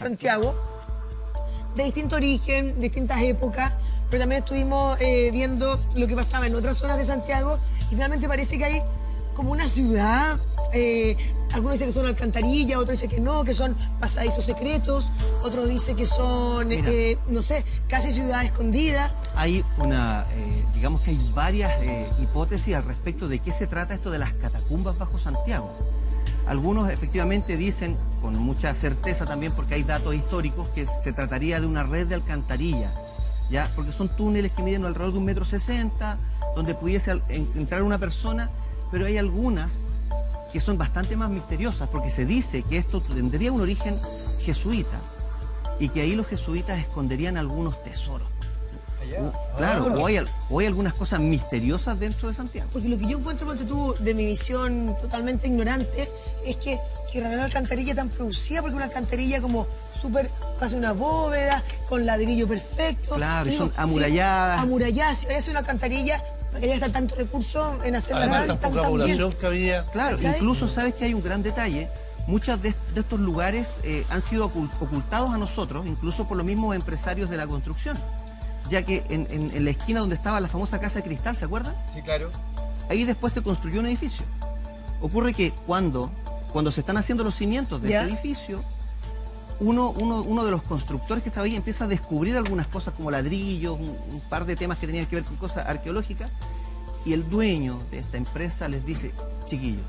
Santiago, de distinto origen, distintas épocas, pero también estuvimos viendo lo que pasaba en otras zonas de Santiago y finalmente parece que hay como una ciudad. Algunos dicen que son alcantarillas, otros dicen que no, que son pasadizos secretos, otros dicen que son, no sé, casi ciudad escondida. Hay una, digamos que hay varias hipótesis al respecto de qué se trata esto de las catacumbas bajo Santiago. Algunos efectivamente dicen, con mucha certeza también porque hay datos históricos, que se trataría de una red de alcantarillas, ¿ya? Porque son túneles que miden alrededor de 1,60 m, donde pudiese entrar una persona, pero hay algunas que son bastante más misteriosas, porque se dice que esto tendría un origen jesuita y que ahí los jesuitas esconderían algunos tesoros. Claro, o hay algunas cosas misteriosas dentro de Santiago. Porque lo que yo encuentro, ponte tú, de mi visión totalmente ignorante, es que una alcantarilla tan producida, porque una alcantarilla como súper, casi una bóveda, con ladrillo perfecto. Claro, y son amuralladas. Sí, amuralladas, si vaya a ser una alcantarilla, para que haya tanto recurso en hacerla tan poca población que había. Claro, ¿cachai? Incluso sabes que hay un gran detalle. Muchos de estos lugares han sido ocultados a nosotros, incluso por los mismos empresarios de la construcción. Ya que en la esquina donde estaba la famosa Casa de Cristal, ¿se acuerdan? Sí, claro. Ahí después se construyó un edificio. Ocurre que cuando se están haciendo los cimientos de ese edificio, uno de los constructores que estaba ahí empieza a descubrir algunas cosas como ladrillos, un par de temas que tenían que ver con cosas arqueológicas, y el dueño de esta empresa les dice: chiquillos,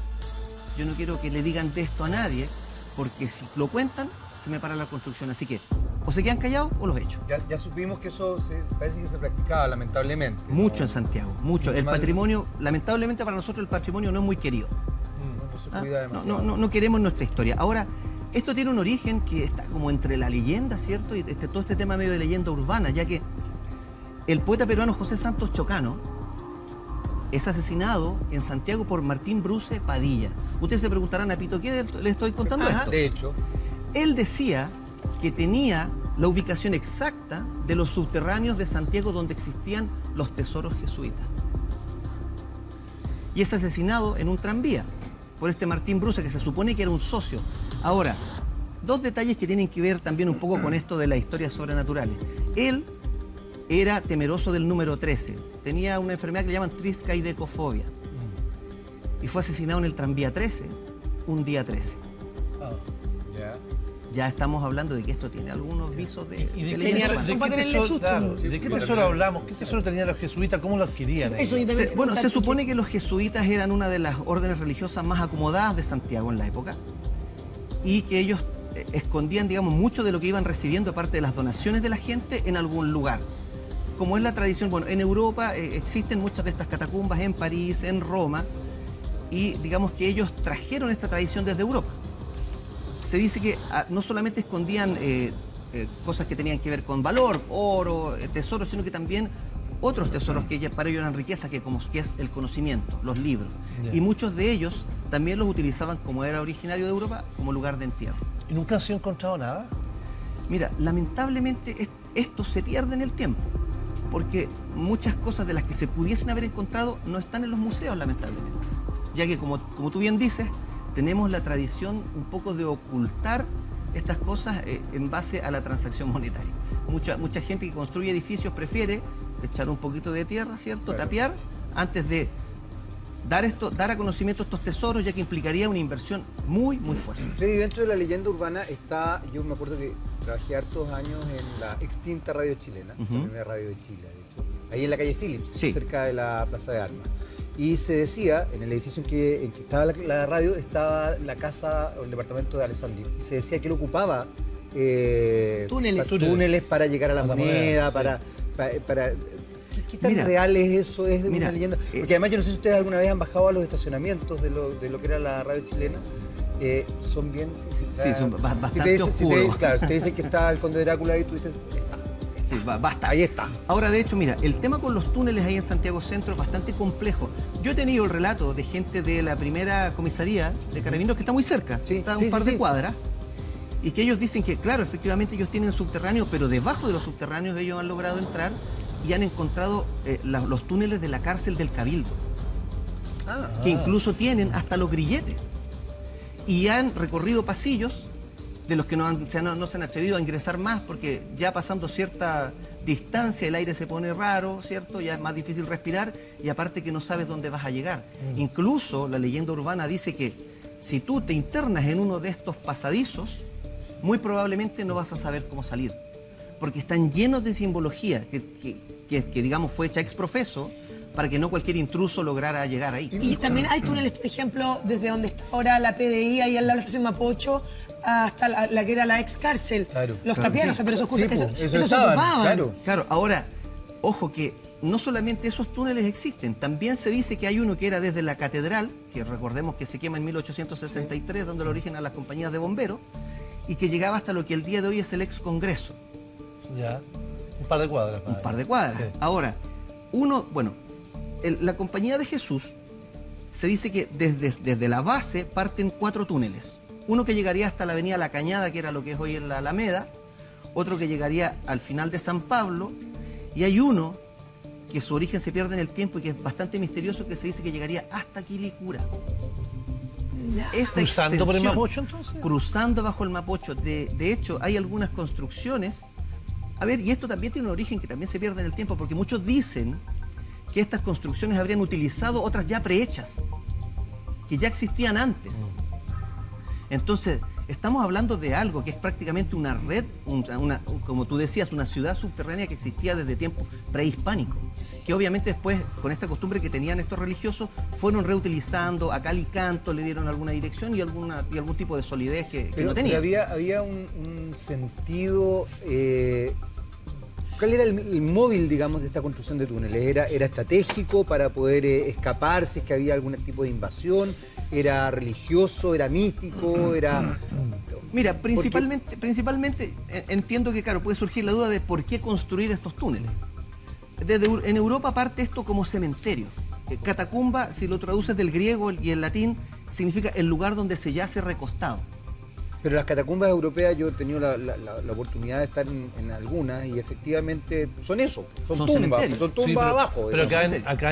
yo no quiero que le digan de esto a nadie, porque si lo cuentan, se me para la construcción. Así que o se quedan callados o los echo. Ya supimos que eso parece que se practicaba, lamentablemente. Mucho en Santiago, mucho. El patrimonio, lamentablemente para nosotros el patrimonio no es muy querido. No se cuida demasiado. No queremos nuestra historia. Ahora, esto tiene un origen que está como entre la leyenda, ¿cierto? Y todo este tema medio de leyenda urbana, ya que el poeta peruano José Santos Chocano es asesinado en Santiago por Martín Bruce Padilla. Ustedes se preguntarán, a Pito, ¿qué le estoy contando esto? De hecho. Él decía que tenía la ubicación exacta de los subterráneos de Santiago donde existían los tesoros jesuitas. Y es asesinado en un tranvía por este Martín Bruce, que se supone que era un socio. Ahora, dos detalles que tienen que ver también un poco con esto de las historias sobrenaturales. Él era temeroso del número 13. Tenía una enfermedad que le llaman triskaidecofobia. Y fue asesinado en el tranvía 13, un día 13. Ya estamos hablando de que esto tiene algunos visos de... ¿Y de qué tesoro hablamos? ¿Qué tesoro tenían los jesuitas? ¿Cómo lo adquirían? Se supone que los jesuitas eran una de las órdenes religiosas más acomodadas de Santiago en la época y que ellos escondían, digamos, mucho de lo que iban recibiendo, aparte de las donaciones de la gente, en algún lugar. Como es la tradición, bueno, en Europa existen muchas de estas catacumbas, en París, en Roma, y digamos que ellos trajeron esta tradición desde Europa. Se dice que no solamente escondían cosas que tenían que ver con valor, oro, tesoros, sino que también otros tesoros que para ellos eran riqueza, que es el conocimiento, los libros. Y muchos de ellos también los utilizaban, como era originario de Europa, como lugar de entierro. ¿Y nunca se ha encontrado nada? Mira, lamentablemente esto se pierde en el tiempo, porque muchas cosas de las que se pudiesen haber encontrado no están en los museos, lamentablemente. Ya que, como tú bien dices, tenemos la tradición un poco de ocultar estas cosas en base a la transacción monetaria. Mucha gente que construye edificios prefiere echar un poquito de tierra, ¿cierto? Claro. Tapiar, antes de dar a conocimiento estos tesoros, ya que implicaría una inversión muy, muy fuerte. Freddy, dentro de la leyenda urbana está, yo me acuerdo que trabajé hartos años en la extinta radio chilena, la primera radio de Chile, de hecho, ahí en la calle Phillips, cerca de la Plaza de Armas. Y se decía, en el edificio en que estaba la radio, estaba la casa o el departamento de Alessandri. Y se decía que él ocupaba túneles para llegar a la moneda, ¿Qué tan real es eso? ¿Es una leyenda? Porque además yo no sé si ustedes alguna vez han bajado a los estacionamientos de lo que era la radio chilena. Son bien... Sí, son bastante oscuros. Claro, si te dicen que está el Conde Drácula ahí, tú dices, está. Sí, basta. Ahí está. Ahora, de hecho, mira, el tema con los túneles ahí en Santiago Centro es bastante complejo. Yo he tenido el relato de gente de la primera comisaría de Carabineros que está muy cerca, está a un par de cuadras, y que ellos dicen que, claro, efectivamente ellos tienen subterráneos, pero debajo de los subterráneos ellos han logrado entrar y han encontrado los túneles de la cárcel del Cabildo, que incluso tienen hasta los grilletes. Y han recorrido pasillos de los que no se han atrevido a ingresar más, porque ya pasando cierta distancia el aire se pone raro, ¿cierto? Ya es más difícil respirar y aparte que no sabes dónde vas a llegar. Incluso la leyenda urbana dice que si tú te internas en uno de estos pasadizos, muy probablemente no vas a saber cómo salir, porque están llenos de simbología que digamos, fue hecha ex profeso para que no cualquier intruso lograra llegar ahí. Y también hay túneles, por ejemplo, desde donde está ahora la PDI, ahí al lado de la estación Mapocho, hasta la que era la ex cárcel. Claro, los claro, tapianos, sí. pero esos Sí, eso se ocupaban. Claro, ahora, ojo que no solamente esos túneles existen, también se dice que hay uno que era desde la catedral, que recordemos que se quema en 1863, dando el origen a las compañías de bomberos, y que llegaba hasta lo que el día de hoy es el ex Congreso. Ya, un par de cuadras. Un par de cuadras. Sí. Ahora, la Compañía de Jesús, se dice que desde la base parten 4 túneles. Uno que llegaría hasta la avenida La Cañada, que era lo que es hoy en la Alameda, otro que llegaría al final de San Pablo, y hay uno que su origen se pierde en el tiempo y que es bastante misterioso, que se dice que llegaría hasta Quilicura. ¿Cruzando por el Mapocho entonces? Cruzando bajo el Mapocho. De hecho, hay algunas construcciones. A ver, y esto también tiene un origen que también se pierde en el tiempo, porque muchos dicen que estas construcciones habrían utilizado otras ya prehechas, que ya existían antes. Entonces, estamos hablando de algo que es prácticamente una red, como tú decías, una ciudad subterránea que existía desde tiempos prehispánicos, que obviamente después, con esta costumbre que tenían estos religiosos, fueron reutilizando, a cal y canto le dieron alguna dirección y algún tipo de solidez que no tenía. Había un sentido... ¿Cuál era el móvil, digamos, de esta construcción de túneles? ¿Era estratégico para poder escapar si es que había algún tipo de invasión? ¿Era religioso? ¿Era místico? ¿Era...? Mira, principalmente entiendo que, claro, puede surgir la duda de por qué construir estos túneles. En Europa parte esto como cementerio. Catacumba, si lo traduces del griego y el latín, significa el lugar donde se yace recostado. Pero las catacumbas europeas, yo he tenido la oportunidad de estar en algunas y efectivamente son eso, son tumbas abajo. Pero acá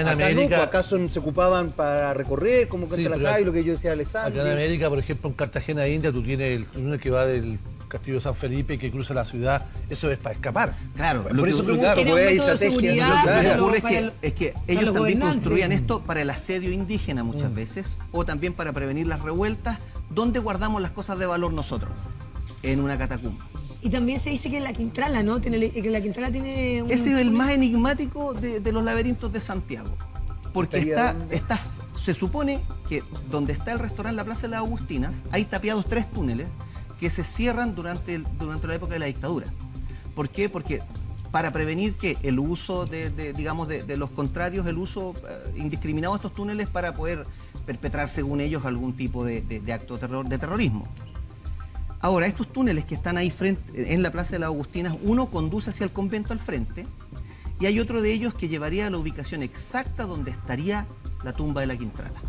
en América... No, acá se ocupaban para recorrer, como canta la calle, lo que yo decía Alessandro. Acá en América, por ejemplo, en Cartagena, India, tú tienes el túnel que va del Castillo de San Felipe, que cruza la ciudad, eso es para escapar. Claro, por eso pregunto, era un método de seguridad. Lo que ocurre es que ellos también construían esto para el asedio indígena muchas veces, o también para prevenir las revueltas. ¿Dónde guardamos las cosas de valor nosotros? En una catacumba. Y también se dice que en la Quintrala, ¿no? Que la Quintrala tiene... Ese es el más enigmático de los laberintos de Santiago. Porque se supone que donde está el restaurante La Plaza de las Agustinas, hay tapiados 3 túneles que se cierran durante la época de la dictadura. ¿Por qué? Porque para prevenir que el uso de los contrarios, el uso indiscriminado de estos túneles para poder perpetrar, según ellos, algún tipo de acto de terrorismo. Ahora, estos túneles que están ahí en la Plaza de las Agustinas, uno conduce hacia el convento al frente y hay otro de ellos que llevaría a la ubicación exacta donde estaría la tumba de la Quintrala.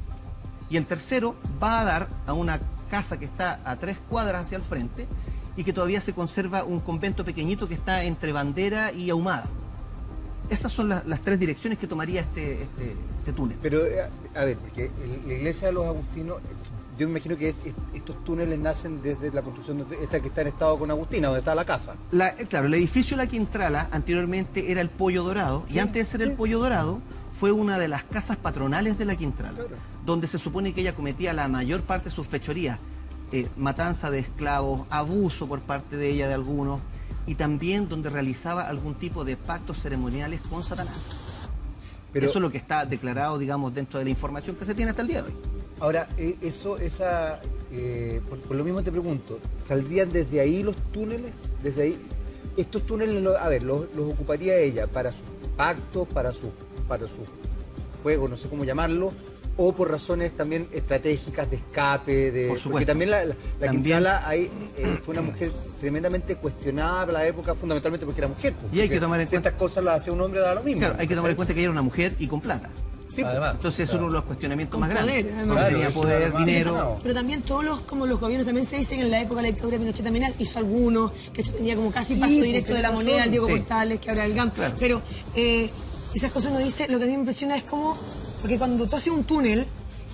Y el tercero va a dar a una casa que está a 3 cuadras hacia el frente y que todavía se conserva un convento pequeñito que está entre Bandera y Ahumada. Esas son las 3 direcciones que tomaría este túnel. Pero, a ver, porque la iglesia de los agustinos, yo me imagino que estos túneles nacen desde la construcción esta que está en estado con Agustina, donde está la casa. Claro, el edificio La Quintrala anteriormente era el Pollo Dorado, y antes de ser el Pollo Dorado fue una de las casas patronales de La Quintrala, donde se supone que ella cometía la mayor parte de sus fechorías, matanza de esclavos, abuso por parte de ella de algunos, y también donde realizaba algún tipo de pactos ceremoniales con Satanás. Pero eso es lo que está declarado, digamos, dentro de la información que se tiene hasta el día de hoy. Ahora, por lo mismo te pregunto, ¿saldrían desde ahí los túneles? Desde ahí, estos túneles, a ver, los ocuparía ella para sus pactos, para sus juegos, no sé cómo llamarlo, o por razones también estratégicas de escape, por supuesto. Porque también la Quintrala fue una mujer tremendamente cuestionada para la época, fundamentalmente porque era mujer. Y hay que tomar en cuenta ciertas cosas las hacía un hombre, da lo mismo. Claro, hay que tomar en cuenta que ella era una mujer y con plata. Sí, además, entonces es uno de los cuestionamientos más poder, grandes. además. Tenía poder, dinero. Pero también todos los gobiernos también se dicen en la época de la dictadura de Pinochet también hizo algunos, que esto tenía como casi paso directo de la moneda, el Diego Portales, que ahora el GAM. Claro. Pero esas cosas nos dicen, lo que a mí me impresiona es como, porque cuando tú haces un túnel,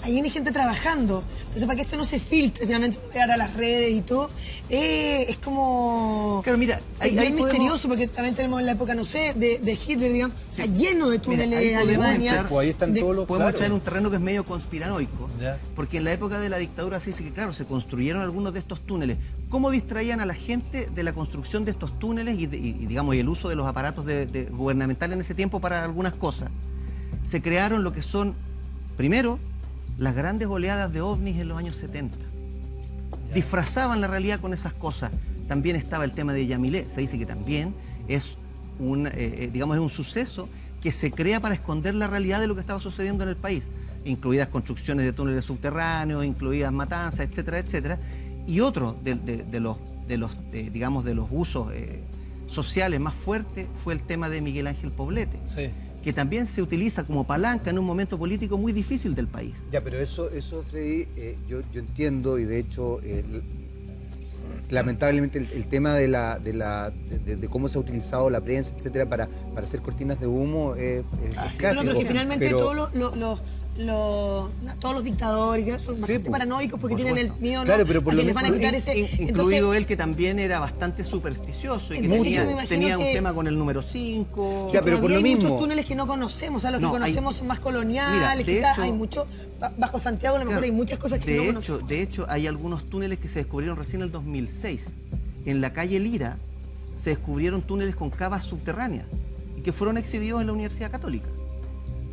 ahí viene gente trabajando. Entonces, para que esto no se filtre, finalmente llegar a las redes y todo, es como... Claro, mira, es bien misterioso, porque también tenemos en la época, no sé, de Hitler, digamos, Sí. está lleno de túneles Mira, en ahí podemos Alemania. entrar, Pues ahí están todos los... Podemos claro. entrar en un terreno que es medio conspiranoico, Ya. porque en la época de la dictadura se dice que, claro, se construyeron algunos de estos túneles. ¿Cómo distraían a la gente de la construcción de estos túneles y digamos, y el uso de los aparatos gubernamentales en ese tiempo para algunas cosas? Se crearon lo que son, primero, las grandes oleadas de ovnis en los años 70. Disfrazaban la realidad con esas cosas. También estaba el tema de Yamilé. Se dice que también es digamos, es un suceso que se crea para esconder la realidad de lo que estaba sucediendo en el país, incluidas construcciones de túneles subterráneos, incluidas matanzas, etcétera, etcétera. Y otro de los usos sociales más fuertes fue el tema de Miguel Ángel Poblete, Sí. que también se utiliza como palanca en un momento político muy difícil del país. Ya, pero eso Freddy, yo entiendo, y de hecho, lamentablemente el tema de cómo se ha utilizado la prensa, etcétera, para hacer cortinas de humo es clásico. No, pero que finalmente pero- todos los dictadores que son bastante pues, paranoicos porque por tienen supuesto. el miedo, ¿no? Claro, pero por a lo que les van a mismo- quitar ese... Incluido Entonces, él, que también era bastante supersticioso y que Entonces, yo me tenía, imagino un que- tema con el número 5. Ya, pero por todavía lo hay mismo. muchos túneles que no conocemos, o sea, los No, que conocemos hay- son más coloniales, Mira, de quizás hecho- hay mucho, bajo Santiago a lo mejor hay muchas cosas que no conocemos. De hecho, hay algunos túneles que se descubrieron recién en el 2006. En la calle Lira se descubrieron túneles con cavas subterráneas y que fueron exhibidos en la Universidad Católica,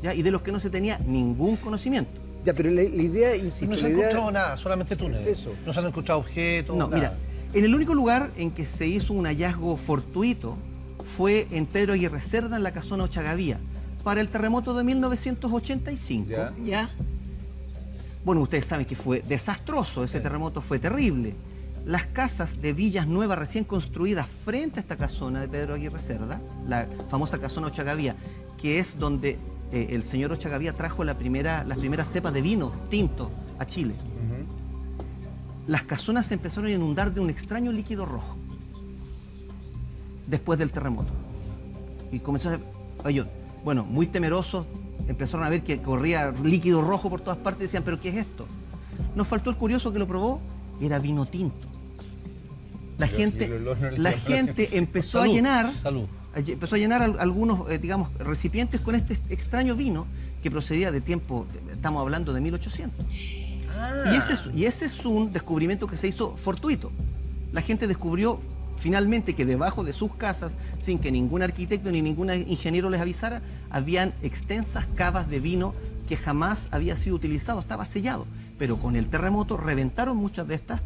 ¿ya? Y de los que no se tenía ningún conocimiento. Ya, pero la idea, insisto, No se la ha idea... encontrado nada, solamente túneles. Eso. No se han encontrado objetos, No, nada. mira, en el único lugar en que se hizo un hallazgo fortuito fue en Pedro Aguirre Cerda, en la casona Ochagavía, para el terremoto de 1985. Ya. ¿Ya? Bueno, ustedes saben que fue desastroso, ese terremoto fue terrible. Las casas de villas nuevas recién construidas frente a esta casona de Pedro Aguirre Cerda, la famosa casona Ochagavía, que es donde el señor Ochagavía trajo las primeras cepas de vino tinto a Chile. Las casonas se empezaron a inundar de un extraño líquido rojo después del terremoto. Y comenzaron bueno, muy temerosos, empezaron a ver que corría líquido rojo por todas partes y decían, ¿pero qué es esto? Nos faltó el curioso que lo probó, era vino tinto. La gente empezó a Salud, llenar, salud. empezó a llenar algunos, digamos, recipientes con este extraño vino que procedía de tiempo, estamos hablando de 1800. Y ese es un descubrimiento que se hizo fortuito. La gente descubrió finalmente que debajo de sus casas, sin que ningún arquitecto ni ningún ingeniero les avisara, habían extensas cavas de vino que jamás había sido utilizado, estaba sellado. Pero con el terremoto reventaron muchas de estas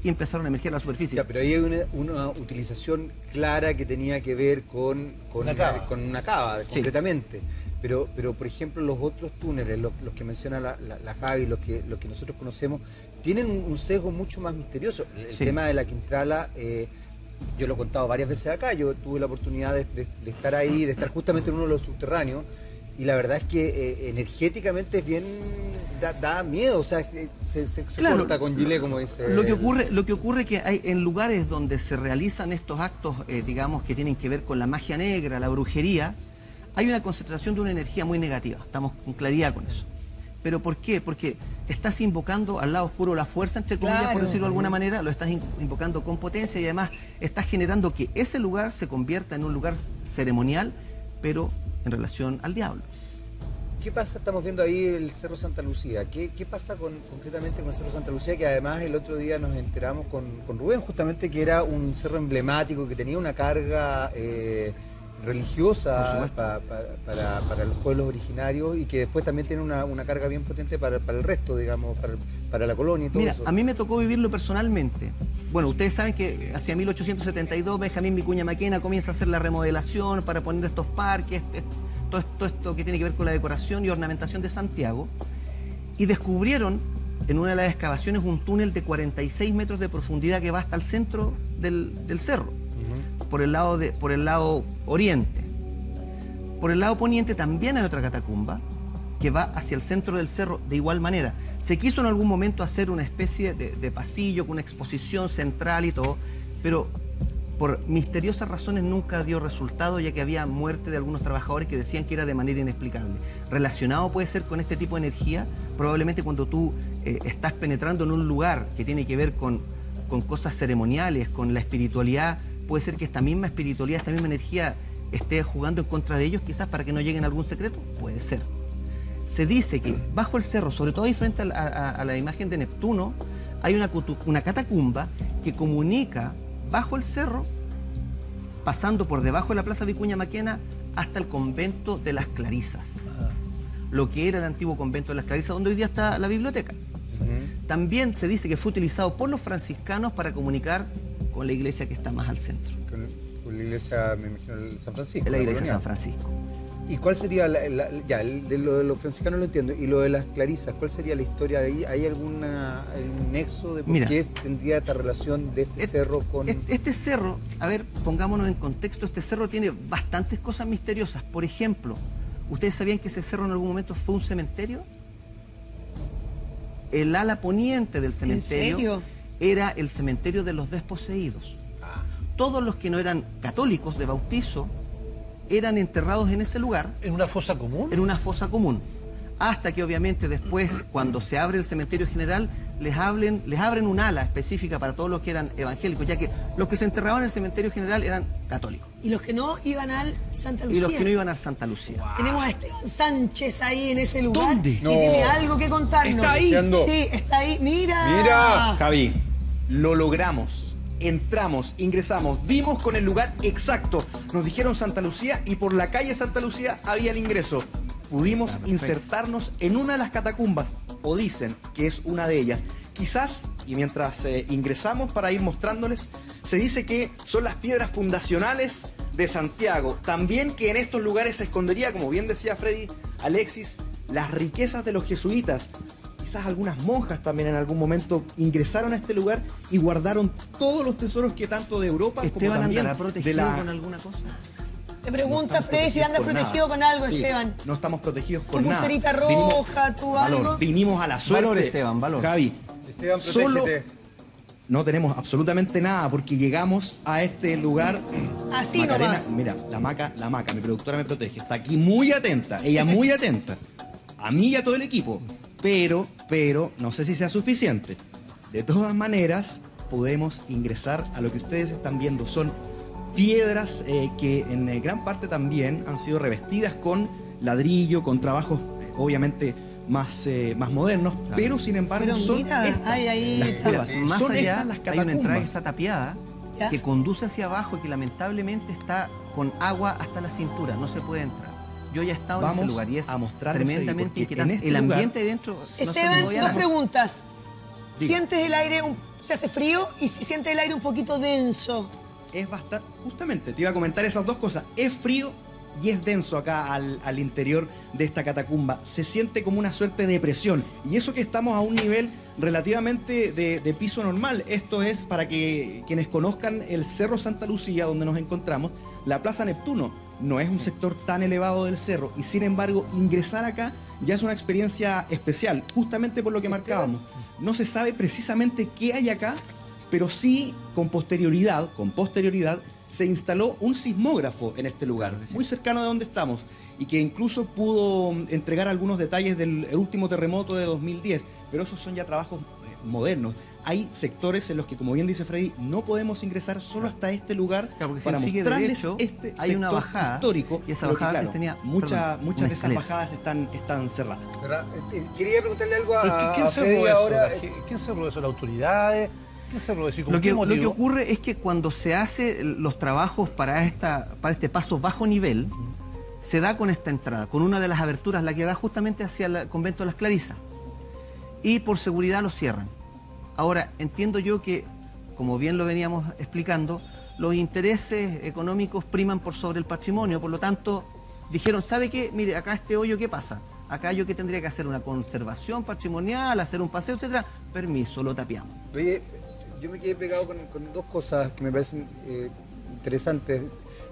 y empezaron a emerger a la superficie. Ya, pero ahí hay una utilización clara que tenía que ver con Una cava. con una cava, Sí. concretamente. Pero, por ejemplo, los otros túneles, los que menciona la Javi, los que nosotros conocemos, tienen un sesgo mucho más misterioso. El Sí. tema de la Quintrala, yo lo he contado varias veces acá, yo tuve la oportunidad de estar ahí, de estar justamente en uno de los subterráneos, y la verdad es que energéticamente es bien, da miedo, o sea, se Claro. corta con gilet, como dice. Lo que ocurre que hay en lugares donde se realizan estos actos, digamos, que tienen que ver con la magia negra, la brujería, hay una concentración de una energía muy negativa. Estamos con claridad con eso. ¿Pero por qué? Porque estás invocando al lado oscuro la fuerza, entre comillas, Claro. por decirlo de alguna manera, lo estás invocando con potencia y además estás generando que ese lugar se convierta en un lugar ceremonial, pero en relación al diablo. ¿Qué pasa? Estamos viendo ahí el Cerro Santa Lucía. ¿Qué pasa concretamente con el Cerro Santa Lucía? Que además el otro día nos enteramos con Rubén justamente que era un cerro emblemático, que tenía una carga religiosa para los pueblos originarios y que después también tiene una carga bien potente para el resto, digamos, para la colonia y todo Mira, eso. a mí me tocó vivirlo personalmente. Bueno, ustedes saben que hacia 1872 Benjamín Vicuña Maquena comienza a hacer la remodelación para poner estos parques, todo esto que tiene que ver con la decoración y ornamentación de Santiago, y descubrieron en una de las excavaciones un túnel de 46 metros de profundidad que va hasta el centro del cerro, por el lado oriente. Por el lado poniente también hay otra catacumba que va hacia el centro del cerro de igual manera. Se quiso en algún momento hacer una especie de pasillo con una exposición central y todo, pero por misteriosas razones nunca dio resultado, ya que había muerte de algunos trabajadores que decían que era de manera inexplicable. Relacionado puede ser con este tipo de energía, probablemente cuando tú estás penetrando en un lugar que tiene que ver con cosas ceremoniales, con la espiritualidad, puede ser que esta misma espiritualidad, esta misma energía esté jugando en contra de ellos, quizás para que no lleguen a algún secreto, puede ser. Se dice que bajo el cerro, sobre todo ahí frente a la imagen de Neptuno, hay una catacumba que comunica bajo el cerro, pasando por debajo de la Plaza Vicuña Maquena hasta el convento de las Clarisas, lo que era el antiguo convento de las Clarisas, donde hoy día está la biblioteca. También se dice que fue utilizado por los franciscanos para comunicar con la iglesia que está más al centro. Con la iglesia, me imagino, San Francisco. La iglesia de San Francisco. ¿Y cuál sería, de lo de los franciscanos lo entiendo, y lo de las Clarisas, cuál sería la historia de ahí? ¿Hay algún nexo de por qué tendría esta relación de este cerro con...? Este cerro, a ver, pongámonos en contexto, este cerro tiene bastantes cosas misteriosas. Por ejemplo, ¿ustedes sabían que ese cerro en algún momento fue un cementerio? El ala poniente del cementerio. ¿En serio? Era el cementerio de los desposeídos. Todos los que no eran católicos de bautizo eran enterrados en ese lugar. ¿En una fosa común? En una fosa común. Hasta que obviamente después, cuando se abre el cementerio general, les abren un ala específica para todos los que eran evangélicos, ya que los que se enterraban en el cementerio general eran católicos. Y los que no iban al Santa Lucía. Y los que no iban al Santa Lucía. Wow. Tenemos a Esteban Sánchez ahí en ese lugar. ¿Dónde? Que tiene algo que contarnos. ¿Está ahí? Sí, está ahí. ¡Mira! ¡Mira! Javi, lo logramos. Entramos, ingresamos, dimos con el lugar exacto. Nos dijeron Santa Lucía y por la calle Santa Lucía había el ingreso. Pudimos insertarnos en una de las catacumbas, o dicen que es una de ellas. Quizás, y mientras ingresamos para ir mostrándoles, se dice que son las piedras fundacionales de Santiago. También que en estos lugares se escondería, como bien decía Freddy, Alexis, las riquezas de los jesuitas. Quizás algunas monjas también en algún momento ingresaron a este lugar y guardaron todos los tesoros que tanto de Europa como también ¿Andará protegido con alguna cosa? Te pregunta Freddy si andas protegido con algo, sí, Esteban. No estamos protegidos con nada. ¿Tu pulserita roja, tu algo? Vinimos a la suerte. Valor, Esteban, valor. Javi, Esteban, solo no tenemos absolutamente nada porque llegamos a este lugar. Así Macarena, nomás. mira, la maca, mi productora me protege. Está aquí muy atenta, ella muy atenta. A mí y a todo el equipo. Pero, no sé si sea suficiente. De todas maneras, podemos ingresar a lo que ustedes están viendo. Son piedras que en gran parte también han sido revestidas con ladrillo, con trabajos obviamente más modernos, claro. Pero sin embargo son estas las cuevas. Más son allá estas las hay una entrada que catacumbas. está tapiada, ¿ya? Que conduce hacia abajo y que lamentablemente está con agua hasta la cintura, no se puede entrar. Yo ya he estado en ese lugar y es tremendamente inquietante. Este el ambiente ahí dentro... Esteban, dos preguntas. Diga. ¿Sientes el aire, se hace frío? Y si sientes el aire un poquito denso. Es bastante, justamente te iba a comentar esas dos cosas. Es frío y es denso acá al interior de esta catacumba. Se siente como una suerte de presión. Y eso que estamos a un nivel relativamente de piso normal. Esto es para que quienes conozcan el Cerro Santa Lucía, donde nos encontramos, la Plaza Neptuno no es un sector tan elevado del cerro. Y sin embargo, ingresar acá ya es una experiencia especial, justamente por lo que marcábamos. No se sabe precisamente qué hay acá, pero sí con posterioridad, se instaló un sismógrafo en este lugar, muy cercano de donde estamos, y que incluso pudo entregar algunos detalles del último terremoto de 2010, pero esos son ya trabajos modernos. Hay sectores en los que, como bien dice Freddy, no podemos ingresar solo hasta este lugar, claro, para mostrarles derecho, este hay una bajada histórico, y esa bajada claro, tenía muchas de esas bajadas están cerradas. Quería preguntarle algo a Freddy Freddy ahora. ¿Quién cerró eso? ¿Las autoridades? Lo que ocurre es que cuando se hacen los trabajos para este paso bajo nivel, se da con esta entrada, con una de las aberturas, la que da justamente hacia el convento de las Clarisas. Y por seguridad lo cierran. Ahora, entiendo yo que, como bien lo veníamos explicando, los intereses económicos priman por sobre el patrimonio, por lo tanto, dijeron, ¿sabe qué? Mire, acá este hoyo, ¿qué pasa? Acá yo que tendría que hacer una conservación patrimonial, hacer un paseo, etcétera. Permiso, lo tapiamos. Oye, yo me quedé pegado con dos cosas que me parecen interesantes.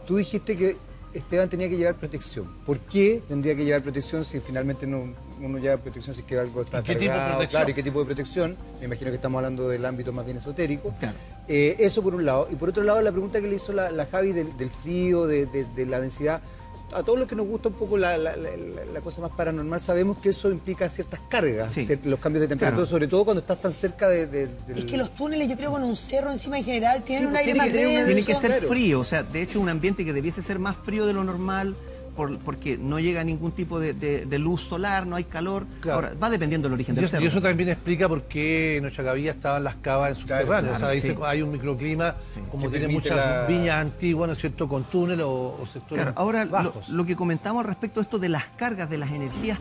Tú dijiste que Esteban tenía que llevar protección. ¿Por qué tendría que llevar protección si finalmente uno lleva protección si es que algo está ¿Qué tipo de protección? Claro, ¿y qué tipo de protección? Me imagino que estamos hablando del ámbito más bien esotérico. Claro. Eso por un lado. Y por otro lado, la pregunta que le hizo la Javi del frío, de la densidad. A todos los que nos gusta un poco la cosa más paranormal, sabemos que eso implica ciertas cargas, Sí. los cambios de temperatura, Claro. sobre todo cuando estás tan cerca Es que los túneles, yo creo, con un cerro encima en general, tienen Sí, un pues aire tiene más que tener una- denso. Tiene que ser Claro. frío, o sea, de hecho un ambiente que debiese ser más frío de lo normal porque no llega ningún tipo de luz solar, no hay calor. Claro. Ahora, va dependiendo del origen Y del eso, cerro. y eso también explica por qué en Ochagavía estaban las cavas en subterráneos. claro, o sea, ahí sí. hay un microclima, como Que tiene permite muchas la- viñas antiguas, ¿no es cierto?, con túnel o sectores Claro, ahora bajos. lo que comentamos al respecto de esto de las cargas de las energías,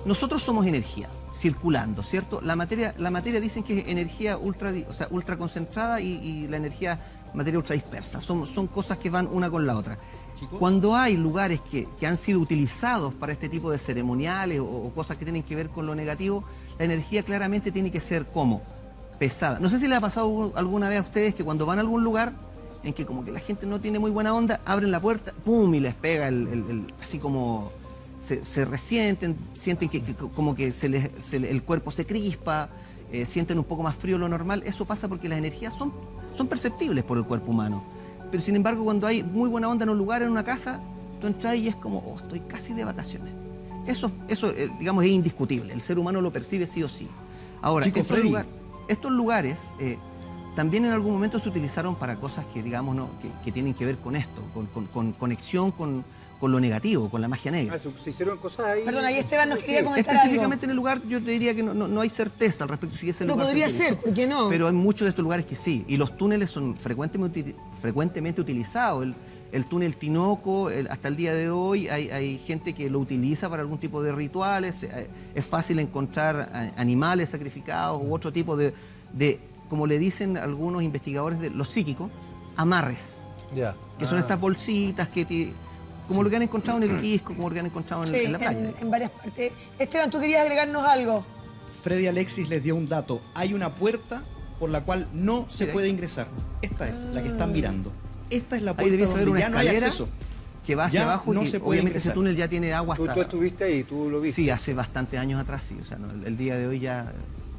nosotros somos energía circulando, ¿cierto? La materia dicen que es energía ultra concentrada y la materia ultra dispersa. Son cosas que van una con la otra. Chicos. Cuando hay lugares que han sido utilizados para este tipo de ceremoniales o cosas que tienen que ver con lo negativo, la energía claramente tiene que ser como pesada. No sé si les ha pasado alguna vez a ustedes que cuando van a algún lugar en que como que la gente no tiene muy buena onda, abren la puerta, ¡pum! Y les pega así como se resienten, sienten que como que el cuerpo se crispa, sienten un poco más frío de lo normal. Eso pasa porque las energías son perceptibles por el cuerpo humano. Pero sin embargo, cuando hay muy buena onda en un lugar, en una casa, tú entras y es como, oh, estoy casi de vacaciones. Eso digamos, es indiscutible. El ser humano lo percibe sí o sí. Ahora, Chico, Freddy. estos lugares también en algún momento se utilizaron para cosas que, digamos, que tienen que ver con esto, con conexión con lo negativo, con la magia negra. se hicieron cosas ahí. Perdón, ahí Esteban nos quería Sí. comentar algo. Específicamente en el lugar, yo te diría que no hay certeza al respecto si ese No lugar se podría utilizó. ser, ¿por qué no? Pero hay muchos de estos lugares que sí, y los túneles son frecuentemente utilizados. El túnel Tinoco, hasta el día de hoy, hay gente que lo utiliza para algún tipo de rituales. Es fácil encontrar animales sacrificados u otro tipo de, como le dicen algunos investigadores de los psíquicos, amarres, Ya. que son estas bolsitas como lo que han encontrado en el Quisco, como lo que han encontrado Sí, en la playa. en varias partes. Esteban, tú querías agregarnos algo. Freddy Alexis les dio un dato. Hay una puerta por la cual no se Mira, puede ingresar. Esta es la que están mirando. Esta es la Ahí puerta debiese haber donde una ya no hay escalera acceso. que va hacia Ya abajo no y se puede obviamente ese ingresar. túnel ya tiene agua hasta... Tú estuviste ahí, tú lo viste. Sí, hace bastante años atrás, sí. O sea, el día de hoy ya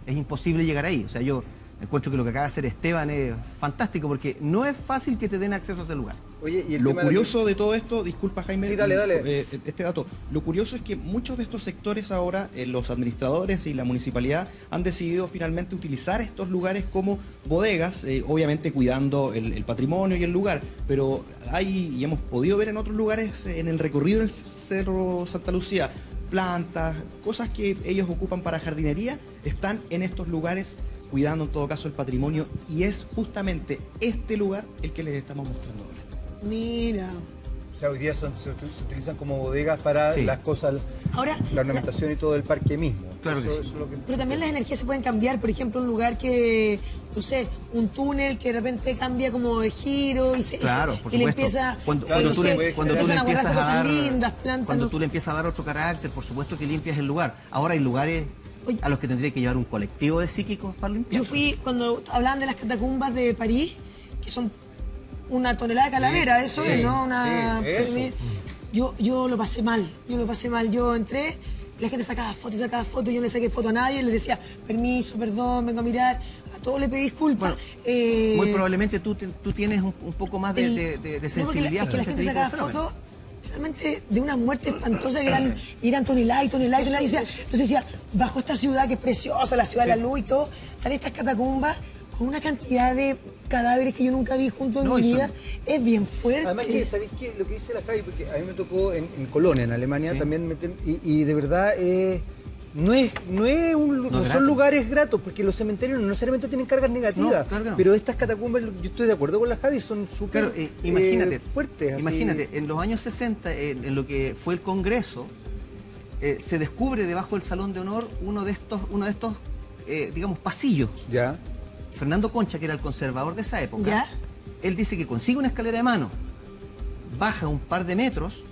es imposible llegar ahí. O sea, yo encuentro que lo que acaba de hacer Esteban es fantástico porque no es fácil que te den acceso a ese lugar. Oye, y el Lo tema de la- curioso de todo esto, disculpa Jaime, Sí, dale. este dato, lo curioso es que muchos de estos sectores ahora, los administradores y la municipalidad han decidido finalmente utilizar estos lugares como bodegas, obviamente cuidando el patrimonio y el lugar, pero y hemos podido ver en otros lugares, en el recorrido del Cerro Santa Lucía, plantas, cosas que ellos ocupan para jardinería, están en estos lugares cuidando en todo caso el patrimonio y es justamente este lugar el que les estamos mostrando ahora. Mira. O sea, hoy día se utilizan como bodegas para Sí. las cosas, Ahora, la ornamentación y todo el parque mismo. Claro que sí. Eso es lo que... pero también las energías se pueden cambiar. Por ejemplo, un lugar que, no sé, un túnel que de repente cambia como de giro y Claro, por y le supuesto. empieza, Cuando no tú sé, le empiezan a empiezas guardarse a cosas dar, lindas, plantas. cuando no tú le empiezas a dar otro carácter, por supuesto que limpias el lugar. Ahora hay lugares Oye. a los que tendría que llevar un colectivo de psíquicos para limpiar. Yo fui, cuando hablaban de las catacumbas de París, que son una tonelada de calavera, eso sí, es, ¿no? Una, sí, eso. Yo lo pasé mal, yo entré, la gente sacaba fotos, yo no le saqué foto a nadie, les decía, permiso, perdón, vengo a mirar, a todos les pedí disculpas. Muy probablemente tú tienes un poco más de No, porque sensibilidad. es que la frente a gente este tipo de sacaba fenómenos. fotos realmente de una muerte espantosa que eran toneladas y toneladas y toneladas. Entonces decía, bajo esta ciudad que es preciosa, la ciudad de la luz y todo, están estas catacumbas con una cantidad de cadáveres que yo nunca vi junto en No, mi y son- vida. Es bien fuerte. Además que, ¿sabéis qué? Lo que dice la Javi, porque a mí me tocó en Colonia, en Alemania, Sí. también y de verdad no grato. son lugares gratos, porque los cementerios no necesariamente tienen cargas negativas, No, claro que no. pero estas catacumbas, yo estoy de acuerdo con la Javi, son súper Claro, imagínate, fuertes. así. Imagínate, en los años 60, en lo que fue el Congreso, se descubre debajo del Salón de Honor uno de estos digamos, pasillos. Ya. Fernando Concha, que era el conservador de esa época, ¿Ya? él dice que consigue una escalera de mano, baja un par de metros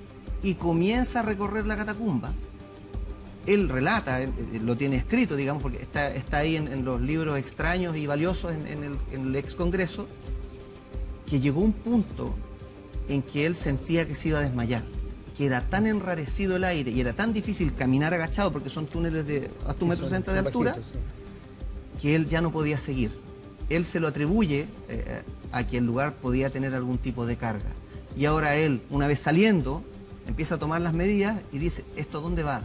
y comienza a recorrer la catacumba. Él relata, lo tiene escrito, digamos, porque está ahí en los libros extraños y valiosos en el ex Congreso, que llegó un punto en que él sentía que se iba a desmayar, que era tan enrarecido el aire y era tan difícil caminar agachado, porque son túneles de hasta 1,60 m de Son altura, bajitos, sí. que él ya no podía seguir. él se lo atribuye a que el lugar podía tener algún tipo de carga. Y ahora él, una vez saliendo, empieza a tomar las medidas y dice, ¿esto dónde va?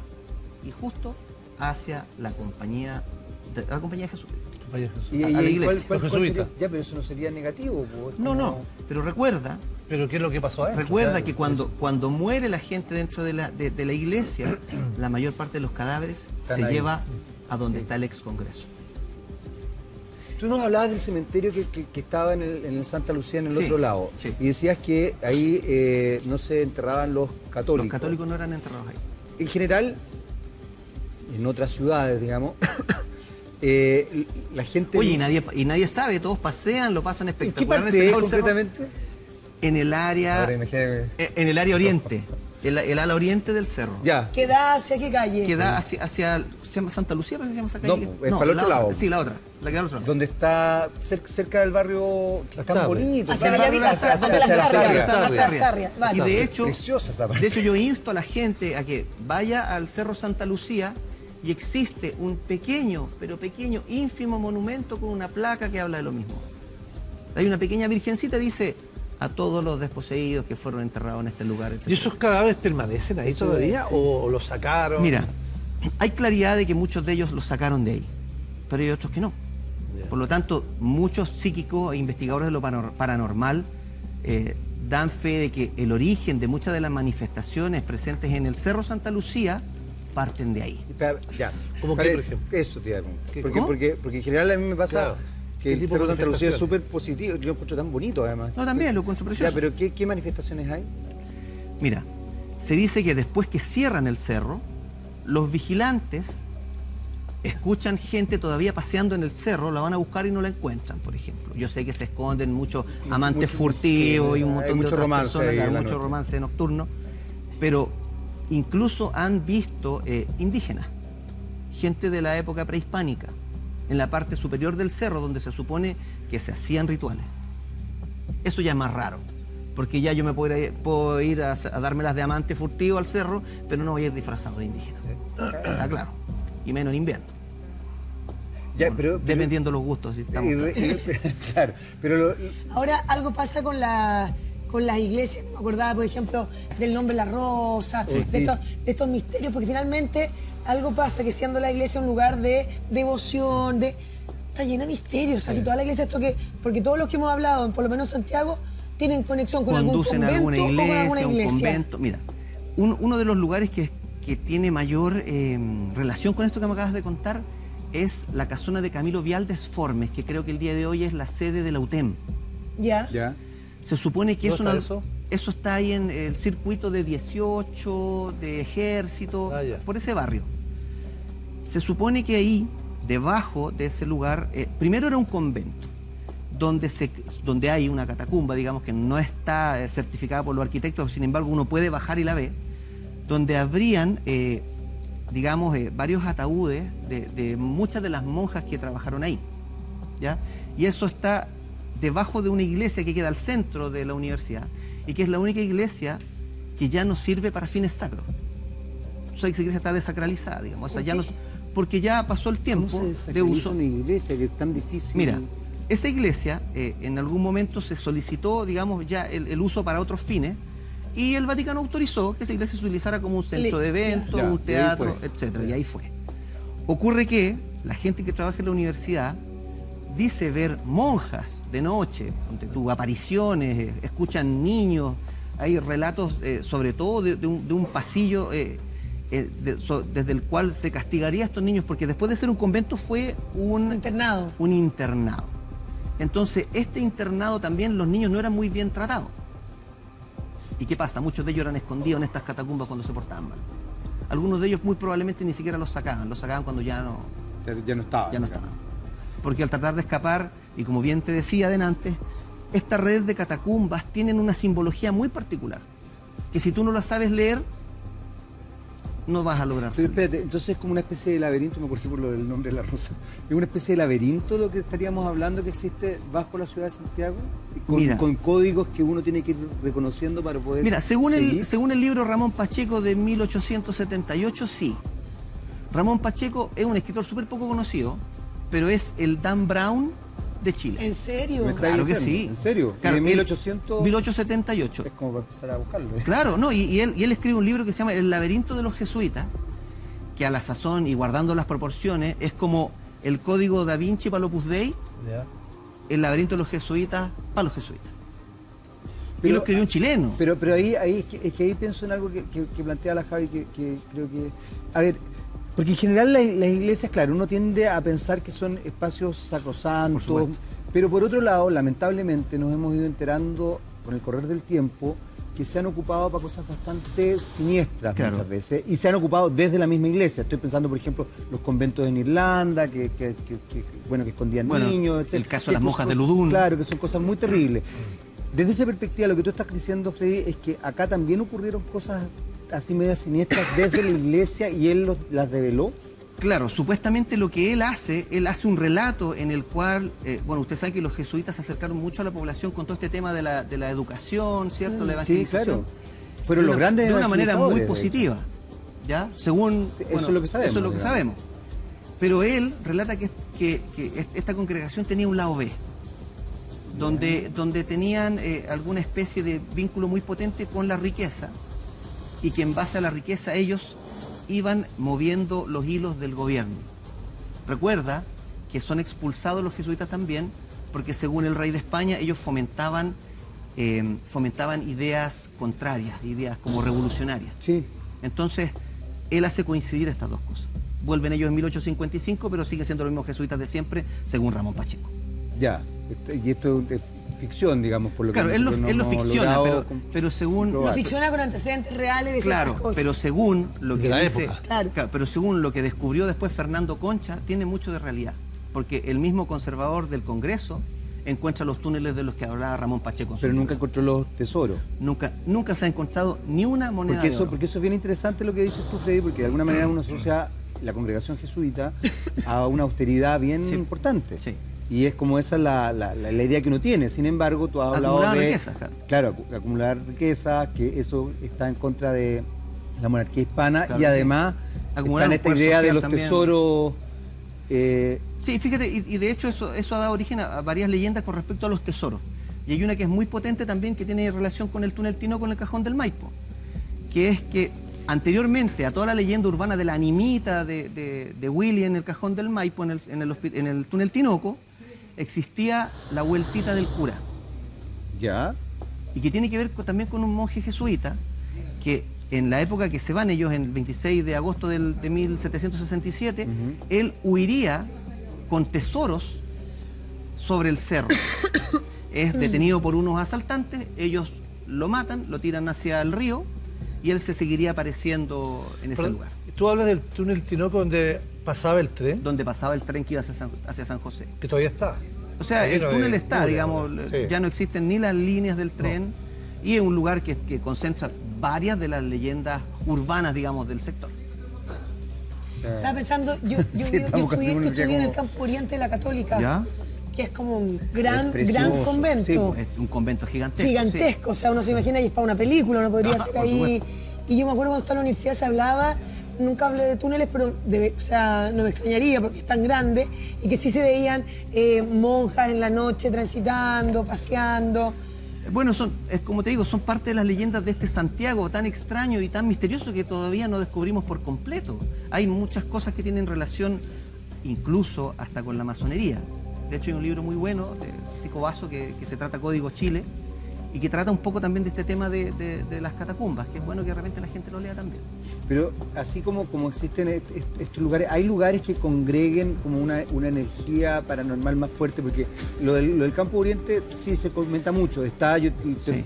Y justo hacia la compañía de Jesús. ¿Y a la iglesia. ¿cuál Los sería? jesuitas. Ya, pero eso no sería negativo. Po, No, pero recuerda Pero ¿qué es lo que pasó a él? Recuerda Claro, que cuando muere la gente dentro de la iglesia, la mayor parte de los cadáveres Están se ahí. lleva a donde está el ex Congreso. Tú nos hablabas del cementerio que estaba en el Santa Lucía, en el Sí, otro lado. sí. Y decías que ahí no se enterraban los católicos. Los católicos no eran enterrados ahí. En general, en otras ciudades, digamos, la gente... Oye, y nadie sabe, todos pasean, lo pasan ¿En qué espectacular. parte es cerro. concretamente? En el área oriente, el ala oriente del cerro. Ya. ¿Queda hacia qué calle? Que da hacia ¿se llama Santa Lucía? ¿Parece que se llama esa No, calle? es para el otro la lado. otra. Sí, la otra, la que da al otro lado. Donde está cerca del barrio que es tan Las bonito. Hacia Hacia Bellavista, hacia hacia las las Carrias. Carrias. Hacia las Carrias. Y Vale. de hecho, Preciosa esa parte. de hecho, yo insto a la gente a que vaya al Cerro Santa Lucía y existe un pequeño, pero pequeño, ínfimo monumento con una placa que habla de lo mismo. Hay una pequeña virgencita que dice a todos los desposeídos que fueron enterrados en este lugar. ¿Y esos cadáveres permanecen ahí todavía o los sacaron? Mira, hay claridad de que muchos de ellos los sacaron de ahí, pero hay otros que no. Ya. Por lo tanto, muchos psíquicos e investigadores de lo paranormal dan fe de que el origen de muchas de las manifestaciones presentes en el Cerro Santa Lucía parten de ahí. Ya. ¿Cómo qué, por ejemplo? Eso te iba a preguntar. ¿Qué? Porque, ¿Cómo? porque en general a mí me pasa Claro. que ¿Qué el tipo Cerro de Santa Lucía es manifestaciones? súper positivo. Yo lo encuentro tan bonito, además. No, también lo encuentro precioso. Ya, pero ¿qué manifestaciones hay? Mira, se dice que después que cierran el cerro, los vigilantes escuchan gente todavía paseando en el cerro, la van a buscar y no la encuentran, por ejemplo. Yo sé que se esconden muchos amantes furtivos y un hay montón de mucho otras romance personas, ahí claro, en la mucho noche. romance nocturno, pero incluso han visto indígenas, gente de la época prehispánica, en la parte superior del cerro donde se supone que se hacían rituales. Eso ya es más raro, porque ya yo me puedo ir a dármelas de amante furtivo al cerro, pero no voy a ir disfrazado de indígena. Está claro. Y menos en invierno. Ya, pero Dependiendo de los gustos. Si estamos... claro, pero Ahora algo pasa con las iglesias. Me acordaba, por ejemplo, del nombre La Rosa, sí. de estos misterios, porque finalmente algo pasa que siendo la iglesia un lugar de devoción, está llena de misterios, casi toda la iglesia, porque todos los que hemos hablado, por lo menos Santiago, tienen conexión con algún Conducen a convento alguna o con alguna iglesia, un iglesia. convento. Mira, uno de los lugares que tiene mayor relación con esto que me acabas de contar es la casona de Camilo Vialdes Formes, que creo que el día de hoy es la sede de la UTEM. Ya. ya. Se supone que ¿Dónde está eso? eso está ahí en el circuito de 18, de Ejército, Ah, ya. por ese barrio. Se supone que ahí, debajo de ese lugar, primero era un convento, donde hay una catacumba, digamos, que no está certificada por los arquitectos, sin embargo uno puede bajar y la ve, donde habrían, digamos, varios ataúdes de muchas de las monjas que trabajaron ahí, ¿ya? Y eso está debajo de una iglesia que queda al centro de la universidad y que es la única iglesia que ya no sirve para fines sacros. O sea, esa iglesia está desacralizada, digamos, o sea, ya no, porque ya pasó el ¿Cómo tiempo se de desacraliza uso. una iglesia que es tan difícil? Mira, esa iglesia en algún momento se solicitó, digamos, ya el uso para otros fines y el Vaticano autorizó que esa iglesia se utilizara como un centro de eventos, Ya, un y ahí teatro, fue. etcétera, y ahí fue. Ocurre que la gente que trabaja en la universidad dice ver monjas de noche, apariciones, escuchan niños, hay relatos sobre todo de un pasillo desde el cual se castigaría a estos niños, porque después de ser un convento fue Un internado. un internado. Entonces, este internado también los niños no eran muy bien tratados. ¿Y qué pasa? Muchos de ellos eran escondidos en estas catacumbas cuando se portaban mal. Algunos de ellos muy probablemente ni siquiera los sacaban cuando ya no estaba. estaban. Porque al tratar de escapar, y como bien te decía adelante, esta red de catacumbas tienen una simbología muy particular, que si tú no la sabes leer, no vas a lograr Pero salir. espérate, entonces es como una especie de laberinto, me acordé por lo del nombre de La Rosa. ¿Es una especie de laberinto lo que estaríamos hablando que existe bajo la ciudad de Santiago? Mira. Con códigos que uno tiene que ir reconociendo para poder Mira, según seguir. el libro Ramón Pacheco de 1878, sí. Ramón Pacheco es un escritor súper poco conocido, pero es el Dan Brown de Chile. ¿En serio? ¿Me está Claro que diciendo? sí. ¿En serio? Claro, ¿De 1800? 1878. Es como para empezar a buscarlo. Claro, no, y él escribe un libro que se llama El laberinto de los jesuitas, que a la sazón y guardando las proporciones es como el código da Vinci para los Opus Dei, Ya. el laberinto de los jesuitas para los jesuitas. Y Pero- lo escribió un chileno. Pero ahí es que ahí pienso en algo que plantea la Javi, que creo que... A ver, porque en general las iglesias, claro, uno tiende a pensar que son espacios Por sacrosantos, supuesto. pero por otro lado, lamentablemente, nos hemos ido enterando con el correr del tiempo que se han ocupado para cosas bastante siniestras Claro. muchas veces, y se han ocupado desde la misma iglesia. Estoy pensando, por ejemplo, los conventos en Irlanda, que escondían Bueno, niños, el etc. caso de las Que monjas de cosas- Ludún. Claro, que son cosas muy terribles. Desde esa perspectiva, lo que tú estás diciendo, Freddy, es que acá también ocurrieron cosas así medias siniestras desde la iglesia y él las develó. Claro, supuestamente lo que él hace un relato en el cual, bueno, usted sabe que los jesuitas se acercaron mucho a la población con todo este tema de la educación, ¿cierto? La Sí, evangelización. claro. Fueron los grandes de una manera muy evangelizadores, de positiva, ¿ya? Según... Sí, eso es lo que sabemos, Eso es lo que digamos. sabemos. Pero él relata que esta congregación tenía un lado B, donde tenían alguna especie de vínculo muy potente con la riqueza y que en base a la riqueza ellos iban moviendo los hilos del gobierno. Recuerda que son expulsados los jesuitas también porque según el rey de España ellos fomentaban ideas contrarias, ideas como revolucionarias. Sí. Entonces, él hace coincidir estas dos cosas. Vuelven ellos en 1855, pero siguen siendo los mismos jesuitas de siempre, según Ramón Pacheco. Ya. Y esto es ficción, digamos, por lo Claro, que él nosotros lo no hemos ficciona, logrado pero según... Lo ficciona con antecedentes reales de Claro, ciertas cosas. pero según lo De que la dice, época. Claro. pero según lo que descubrió después Fernando Concha, tiene mucho de realidad, porque el mismo conservador del Congreso encuentra los túneles de los que hablaba Ramón Pacheco. en su Pero libro. nunca encontró los tesoros. Nunca se ha encontrado ni una moneda Porque de eso, oro. porque eso es bien interesante lo que dices tú, Freddy, porque de alguna manera uno asocia la congregación jesuita a una austeridad bien Sí. importante. Sí. Y es como esa la idea que uno tiene. Sin embargo, tú has hablado Acumular de... riquezas, claro. Claro, acumular riquezas, que eso está en contra de la monarquía hispana Claro y que además Acumular está en un esta poder idea de social los también. tesoros... Sí, fíjate, y de hecho eso ha dado origen a varias leyendas con respecto a los tesoros. Y hay una que es muy potente también que tiene relación con el túnel Tinoco en el Cajón del Maipo, que es que anteriormente a toda la leyenda urbana de la animita de Willy en el Cajón del Maipo, en el túnel Tinoco, existía la vueltita del cura. ¿Ya? Y que tiene que ver también con un monje jesuita que en la época que se van ellos, en el 26 de agosto de 1767, él huiría con tesoros sobre el cerro. Es detenido por unos asaltantes, ellos lo matan, lo tiran hacia el río y él se seguiría apareciendo en ese Pero, lugar, tú hablas del túnel Tinoco donde pasaba el tren, donde pasaba el tren que iba hacia San José. que todavía está. O sea, el Lleno de túnel está, mugre digamos, ahora, sí. ya no existen ni las líneas del tren y es un lugar que concentra varias de las leyendas urbanas, digamos, del sector. Estaba pensando, yo Sí, estamos casi estudié, uno que estudié en el como- Campo Oriente de la Católica, ¿Ya? que es como un Es gran precioso, convento. sí, Es un convento gigantesco. Gigantesco, o sea, uno se imagina y es para una película, uno podría Ajá, hacer por ahí. supuesto. Y yo me acuerdo cuando estaba en la universidad se hablaba, nunca hablé de túneles, pero o sea, no me extrañaría porque es tan grande, y que sí se veían monjas en la noche transitando, paseando. Bueno, es como te digo, son parte de las leyendas de este Santiago tan extraño y tan misterioso que todavía no descubrimos por completo. Hay muchas cosas que tienen relación incluso hasta con la masonería. De hecho hay un libro muy bueno de Cico Basso que se trata Código Chile y que trata un poco también de este tema de las catacumbas, que es bueno que de repente la gente lo lea también. Pero así como existen estos lugares, hay lugares que congreguen como una energía paranormal más fuerte, porque lo del Campo Oriente sí se comenta mucho. Está, Sí.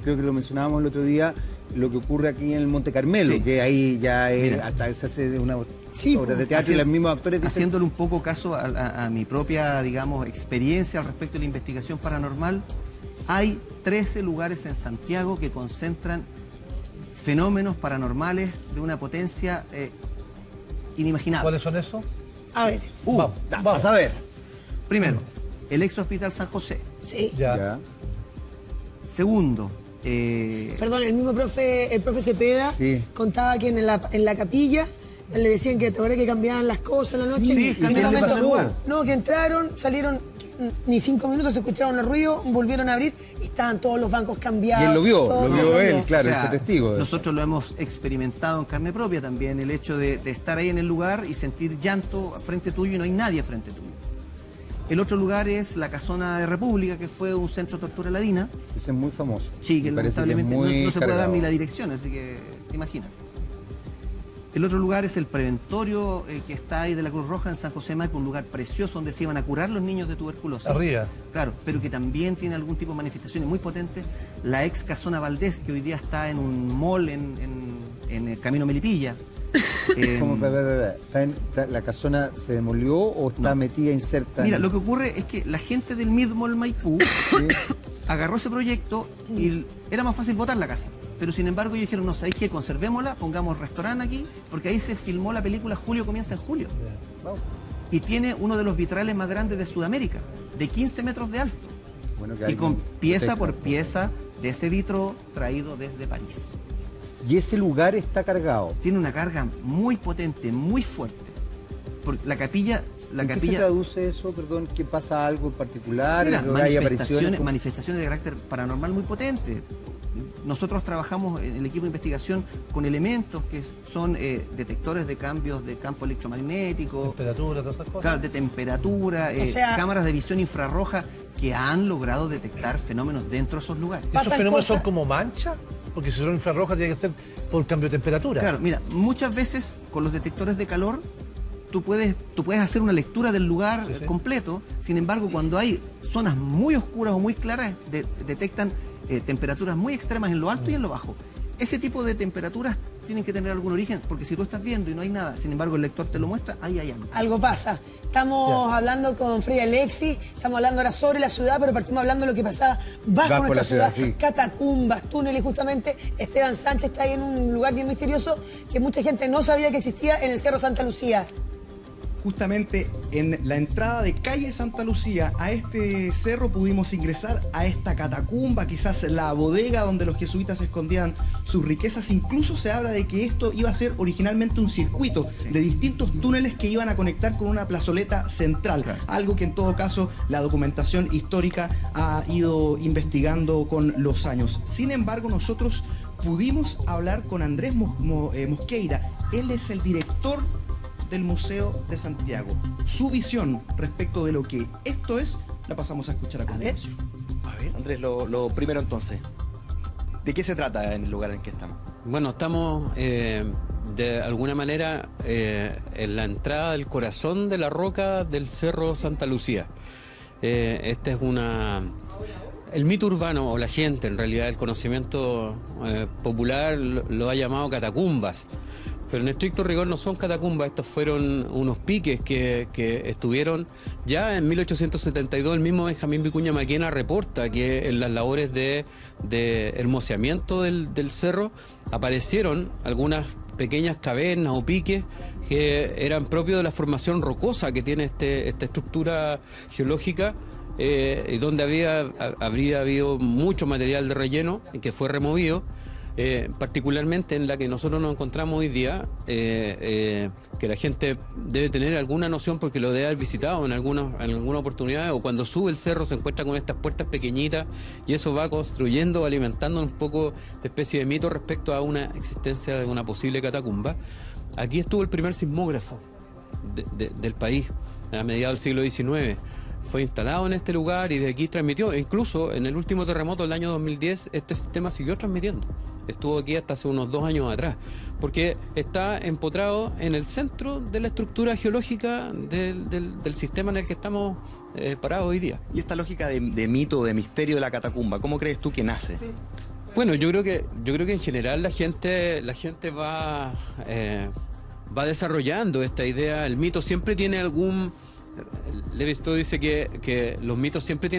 creo que lo mencionábamos el otro día, lo que ocurre aquí en el Monte Carmelo, Sí. que ahí ya es, Mira. hasta se hace una Sí, obra de pues, teatro y los mismos actores dicen... Haciéndole un poco caso a mi propia, digamos, experiencia al respecto de la investigación paranormal, hay 13 lugares en Santiago que concentran fenómenos paranormales de una potencia inimaginable. ¿Cuáles son esos? A ver, Vamos, Vamos a ver. Primero, el ex hospital San José. sí. Ya. Ya. Segundo, Perdón, el mismo el profe Cepeda Sí. contaba que en la capilla le decían que te acuerdas que cambiaban las cosas en la noche. Sí, y en un cambiaban momento- de lugar. No, que entraron, salieron, ni 5 minutos se escucharon los ruidos, volvieron a abrir y estaban todos los bancos cambiados. Y él lo vio él, claro, O sea, él fue testigo de eso. nosotros lo hemos experimentado en carne propia también, el hecho de estar ahí en el lugar y sentir llanto frente tuyo y no hay nadie frente tuyo. El otro lugar es la Casona de República, que fue un centro de tortura ladina. Ese es muy famoso. Sí, que Me parece lamentablemente es muy no se puede dar cargado. ni la dirección, así que imagínate. El otro lugar es el preventorio que está ahí de la Cruz Roja en San José de Maipo, un lugar precioso donde se iban a curar los niños de tuberculosis. Arriba. Claro, pero que también tiene algún tipo de manifestaciones muy potentes. La ex Casona Valdés, que hoy día está en un mall en el Camino Melipilla. ¿Cómo? ¿La casona se demolió o está metida, inserta? Mira, lo que ocurre es que la gente del Mall Maipú agarró ese proyecto y era más fácil botar la casa. Pero sin embargo ellos dijeron, no, ¿sabéis qué? Conservémosla, pongamos restaurante aquí, porque ahí se filmó la película Julio comienza en julio. Y tiene uno de los vitrales más grandes de Sudamérica, de 15 metros de alto. Bueno, Y con pieza por pieza de ese vitro traído desde París. Y ese lugar está cargado. Tiene una carga muy potente, muy fuerte. Porque la capilla... ¿En qué se traduce eso? Perdón, ¿qué pasa algo en particular? Mira, ¿Hay apariciones? manifestaciones de carácter paranormal muy potentes. Nosotros trabajamos en el equipo de investigación con elementos que son detectores de cambios de campo electromagnético, Temperatura, todas esas cosas. claro, de temperatura, O sea, cámaras de visión infrarroja que han logrado detectar fenómenos dentro de esos lugares. ¿Esos pasan fenómenos son cosas- como manchas? Porque si son infrarrojas tiene que ser por cambio de temperatura. Claro, mira, muchas veces con los detectores de calor tú puedes hacer una lectura del lugar completo, sin embargo cuando hay zonas muy oscuras o muy claras detectan temperaturas muy extremas en lo alto y en lo bajo. Ese tipo de temperaturas tienen que tener algún origen, porque si tú estás viendo y no hay nada, sin embargo el lector te lo muestra, ahí hay algo. Algo pasa. Estamos hablando con Frei Alexis, estamos hablando ahora sobre la ciudad, pero partimos hablando de lo que pasaba bajo Bajo nuestra la ciudad, ciudad, sí. catacumbas, túneles, justamente. Esteban Sánchez está ahí en un lugar bien misterioso que mucha gente no sabía que existía en el Cerro Santa Lucía. Justamente en la entrada de calle Santa Lucía a este cerro pudimos ingresar a esta catacumba, quizás la bodega donde los jesuitas escondían sus riquezas. Incluso se habla de que esto iba a ser originalmente un circuito de distintos túneles que iban a conectar con una plazoleta central, algo que en todo caso la documentación histórica ha ido investigando con los años. Sin embargo, nosotros pudimos hablar con Andrés Mosqueira. Él es el director del Museo de Santiago. Su visión respecto de lo que esto es, la pasamos a escuchar a continuación. Andrés, lo primero entonces, ¿de qué se trata en el lugar en que estamos? Bueno, estamos de alguna manera en la entrada del corazón de la roca del Cerro Santa Lucía. Este es el mito urbano, o la gente, en realidad, el conocimiento popular lo ha llamado catacumbas. Pero en estricto rigor no son catacumbas, estos fueron unos piques que estuvieron ya en 1872. El mismo Benjamín Vicuña Maquena reporta que en las labores de hermoseamiento del cerro aparecieron algunas pequeñas cavernas o piques que eran propios de la formación rocosa que tiene esta estructura geológica, donde habría habido mucho material de relleno que fue removido. Particularmente en la que nosotros nos encontramos hoy día, que la gente debe tener alguna noción porque lo debe haber visitado en alguna oportunidad, o cuando sube el cerro se encuentra con estas puertas pequeñitas y eso va construyendo, alimentando un poco de especie de mito respecto a una existencia de una posible catacumba. Aquí estuvo el primer sismógrafo del país a mediados del siglo XIX. Fue instalado en este lugar y de aquí transmitió. E incluso en el último terremoto del año 2010, este sistema siguió transmitiendo. Estuvo aquí hasta hace unos 2 años atrás, porque está empotrado en el centro de la estructura geológica del sistema en el que estamos parados hoy día. Y esta lógica de mito, de misterio de la catacumba, ¿cómo crees tú que nace? Bueno, yo creo que en general la gente va desarrollando esta idea. El mito siempre tiene algún... Levi-Strauss dice que los mitos siempre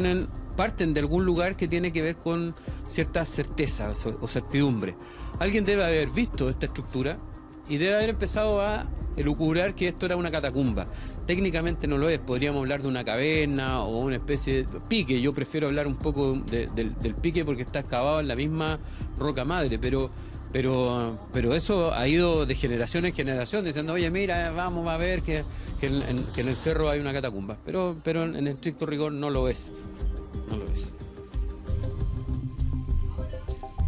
parten de algún lugar que tiene que ver con cierta certeza o certidumbre. Alguien debe haber visto esta estructura y debe haber empezado a elucubrar que esto era una catacumba. Técnicamente no lo es, podríamos hablar de una caverna o una especie de pique. Yo prefiero hablar un poco del pique porque está excavado en la misma roca madre, pero Pero eso ha ido de generación en generación, diciendo, oye, mira, vamos a ver que en el cerro hay una catacumba. Pero en estricto rigor no lo es. No lo es.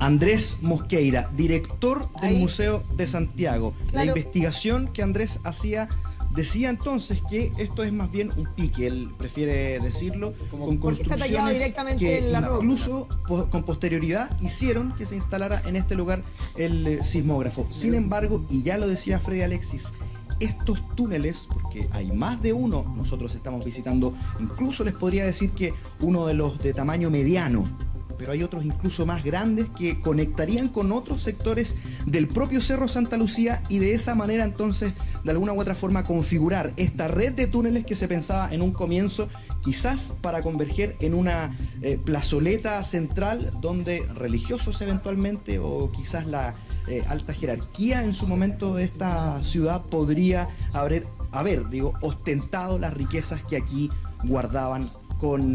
Andrés Mosqueira, director del Ahí. Museo de Santiago. La Claro. investigación que Andrés hacía decía entonces que esto es más bien un pique, él prefiere decirlo, con porque está tallado construcciones directamente que en la roca. incluso con posterioridad hicieron que se instalara en este lugar el sismógrafo. Sin embargo, y ya lo decía Freddy Alexis, estos túneles, porque hay más de uno, nosotros estamos visitando, incluso les podría decir que uno de los de tamaño mediano, pero hay otros incluso más grandes que conectarían con otros sectores del propio Cerro Santa Lucía y de esa manera entonces de alguna u otra forma configurar esta red de túneles que se pensaba en un comienzo quizás para converger en una plazoleta central donde religiosos eventualmente o quizás la alta jerarquía en su momento de esta ciudad podría haber ostentado las riquezas que aquí guardaban con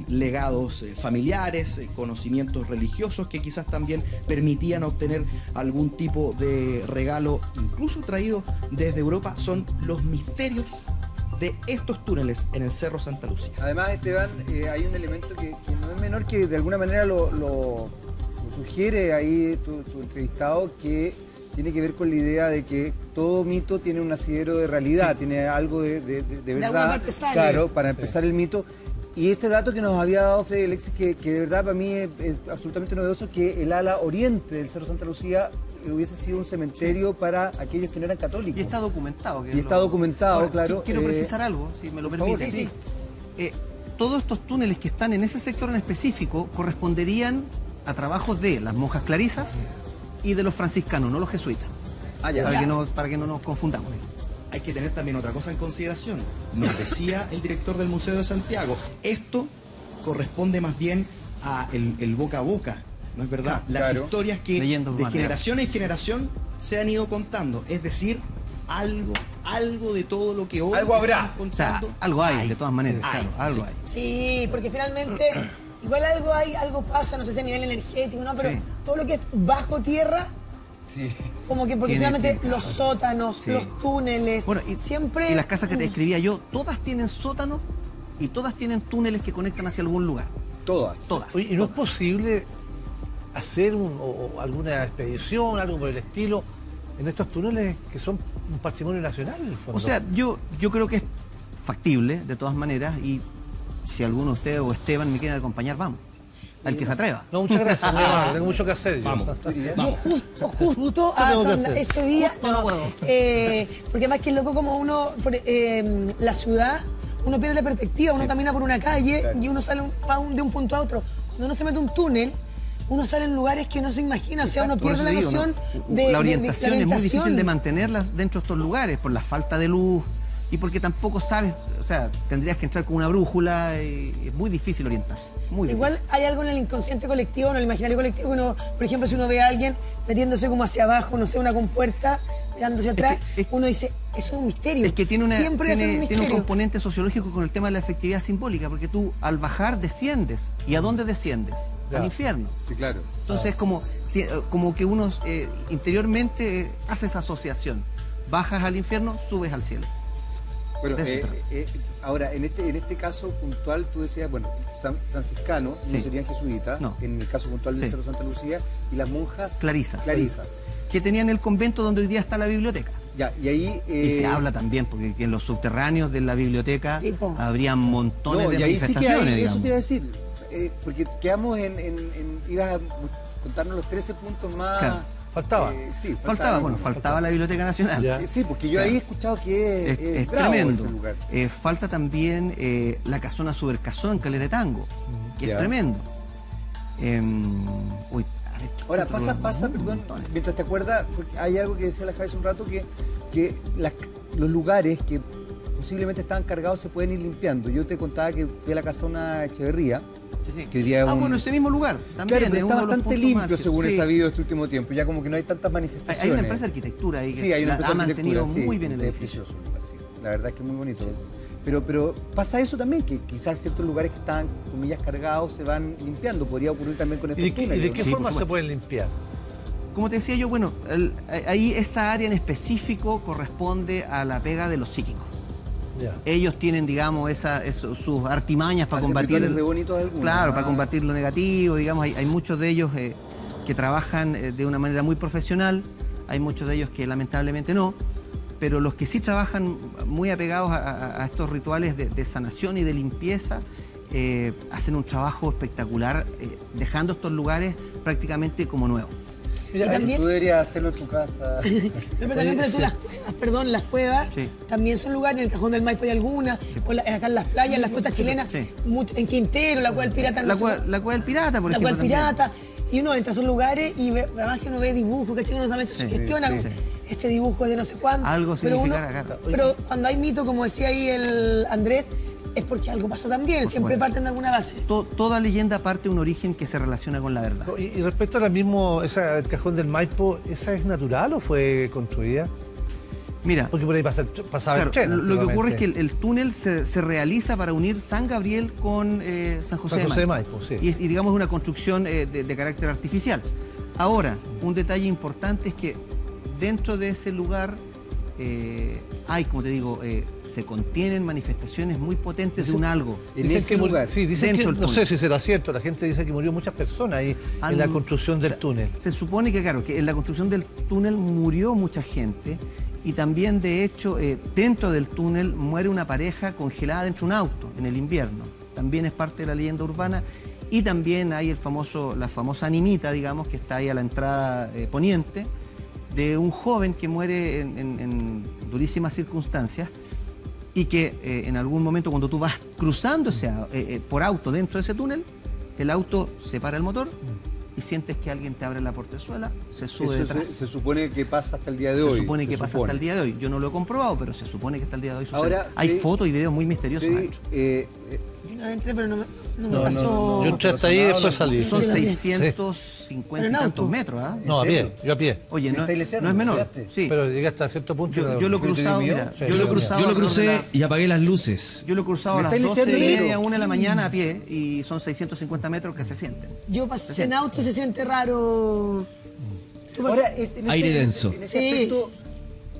legados familiares, conocimientos religiosos que quizás también permitían obtener algún tipo de regalo, incluso traído desde Europa. Son los misterios de estos túneles en el Cerro Santa Lucía. Además, Esteban, hay un elemento que no es menor, que de alguna manera lo sugiere ahí tu entrevistado, que tiene que ver con la idea de que todo mito tiene un asidero de realidad, sí, tiene algo de verdad. alguna parte sale. Claro, para empezar el mito. Y este dato que nos había dado Fede Alexis, que de verdad para mí es absolutamente novedoso, que el ala oriente del Cerro Santa Lucía hubiese sido un cementerio para aquellos que no eran católicos. Y está documentado. Y está documentado, Ahora, claro. Quiero precisar algo, si me lo permite. Sí. Todos estos túneles que están en ese sector en específico corresponderían a trabajos de las monjas clarisas y de los franciscanos, no los jesuitas. Ah, ya. Para que no nos confundamos. Hay que tener también otra cosa en consideración. Nos decía el director del Museo de Santiago, esto corresponde más bien a el boca a boca, ¿no es verdad? Las historias que de generación en generación se han ido contando, es decir, algo de todo lo que hoy algo habrá. Contando, o sea, algo hay, de todas maneras, claro, algo hay. Sí, porque finalmente igual algo hay, algo pasa, no sé si a nivel energético, ¿no? Pero sí, todo lo que es bajo tierra, sí, como que porque finalmente los sótanos, sí, los túneles, bueno, siempre... Y las casas que te describía yo, todas tienen sótanos y todas tienen túneles que conectan hacia algún lugar. Todas. Oye, ¿y no es posible hacer alguna expedición, algo por el estilo, en estos túneles que son un patrimonio nacional, en el fondo? O sea, yo creo que es factible, de todas maneras, y si alguno de ustedes o Esteban me quieren acompañar, vamos. Al que se atreva. No, muchas gracias, muy amable, tengo mucho que hacer. Vamos. Yo justo ese día, porque además que es loco como uno, la ciudad, uno pierde la perspectiva, uno camina por una calle y uno sale de un punto a otro. Cuando uno se mete un túnel, uno sale en lugares que no se imagina, o sea, uno pierde la noción de la orientación es muy difícil de mantenerla dentro de estos lugares por la falta de luz y porque tampoco sabes, o sea, tendrías que entrar con una brújula y es muy difícil orientarse. Muy Igual difícil. hay algo en el inconsciente colectivo, en el imaginario colectivo, que uno, por ejemplo, si uno ve a alguien metiéndose como hacia abajo, no sé, una compuerta, mirándose atrás, uno dice, eso es un misterio. Es que Siempre es un tiene misterio. un componente sociológico con el tema de la efectividad simbólica, porque tú al bajar desciendes. ¿Y a dónde desciendes? Ya. Al infierno. Sí, claro. Entonces es como que uno interiormente hace esa asociación. Bajas al infierno, subes al cielo. Bueno, De eso ahora, en este caso puntual, tú decías, bueno, franciscano, no Sí. serían jesuitas, No. en el caso puntual del Sí. Cerro Santa Lucía, y las monjas Clarisas. clarisas. Que tenían el convento donde hoy día está la biblioteca. Ya, y ahí... Y se habla también, porque en los subterráneos de la biblioteca Sí, po. habrían montones no, de y ahí sí que manifestaciones, hay, eso digamos. te iba a decir, porque quedamos ibas a contarnos los 13 puntos más... Claro. Faltaba. Sí, Faltaba la Biblioteca Nacional. Ya. Sí, porque yo ahí he escuchado que Es bravo tremendo. ese lugar. Falta también la casona Subercasó en Calera de Tango, que Ya. es tremendo. Ahora, pasa, perdón, mientras te acuerdas, porque hay algo que decía la Javi hace un rato, que los lugares que posiblemente estaban cargados se pueden ir limpiando. Yo te contaba que fui a la casa de una Echeverría, que hoy día es bueno, ese mismo lugar. También Claro, pero es está uno de los bastante puntos limpio más- según he sí. sabido este último tiempo, ya como que no hay tantas manifestaciones. Hay una empresa de arquitectura ahí que Sí, hay una empresa ha de mantenido arquitectura, sí, muy bien el edificio. precioso el lugar, sí. La verdad es que es muy bonito. Pero pasa eso también, que quizás ciertos lugares que estaban, comillas, cargados se van limpiando. Podría ocurrir también con estos ¿Y de túneles. qué Sí, forma por se supuesto. pueden limpiar? Como te decía yo, bueno, ahí esa área en específico corresponde a la pega de los psíquicos. Ya. Ellos tienen, digamos, sus artimañas para combatir. Claro, para combatir lo negativo, digamos. Hay muchos de ellos que trabajan de una manera muy profesional, hay muchos de ellos que lamentablemente no, pero los que sí trabajan muy apegados a estos rituales de sanación y de limpieza, hacen un trabajo espectacular, dejando estos lugares prácticamente como nuevos. Mira, también, tú deberías hacerlo en tu casa. Pero también las cuevas, sí, también son lugares, en el Cajón del Maipo hay algunas, sí, o acá en las playas, en las costas chilenas, sí, en Quintero, la Cueva del Pirata. La Cueva del Pirata, por ejemplo. La Cueva del Pirata, y uno entra a esos lugares y además que uno ve dibujos, que uno también se sugestiona, sí, este dibujo de no sé cuánto. Algo significará acá. Pero cuando hay mito, como decía ahí el Andrés, es porque algo pasó también, siempre parten de alguna base. Toda leyenda parte de un origen que se relaciona con la verdad. Y respecto ahora mismo, el Cajón del Maipo, ¿esa es natural o fue construida? Mira, porque por ahí pasaba el tren. Lo que ocurre es que el túnel se realiza para unir San Gabriel con San José de Maipo. Sí. Y digamos una construcción de carácter artificial. Ahora, un detalle importante es que dentro de ese lugar hay, como te digo, se contienen manifestaciones muy potentes de un algo. Dicen que no sé si será cierto, la gente dice que murió muchas personas ahí en la construcción del túnel. Se supone que, claro, que en la construcción del túnel murió mucha gente y también, de hecho, dentro del túnel muere una pareja congelada dentro de un auto en el invierno. También es parte de la leyenda urbana. Y también hay la famosa animita, digamos, que está ahí a la entrada poniente, de un joven que muere en durísimas circunstancias y que en algún momento, cuando tú vas cruzando por auto dentro de ese túnel, el auto se para el motor y sientes que alguien te abre la portezuela, se sube detrás. Se supone que pasa hasta el día de hoy. Se supone que pasa hasta el día de hoy. Yo no lo he comprobado, pero se supone que hasta el día de hoy sucede. Ahora, hay fotos y videos muy misteriosos. Yo una vez entré, pero no me pasó. Yo entré hasta ahí y después salí. Son 650 y tantos metros, ¿ah? No, yo a pie. Oye, no es menor. Sí. Pero llegué hasta cierto punto. Yo lo he cruzado, mira. Yo lo crucé y apagué las luces. Yo lo he cruzado a las 12:30, 1 de la mañana a pie y son 650 metros que se sienten. Yo pasé en auto y se siente raro. Ahora, aire denso. En ese aspecto,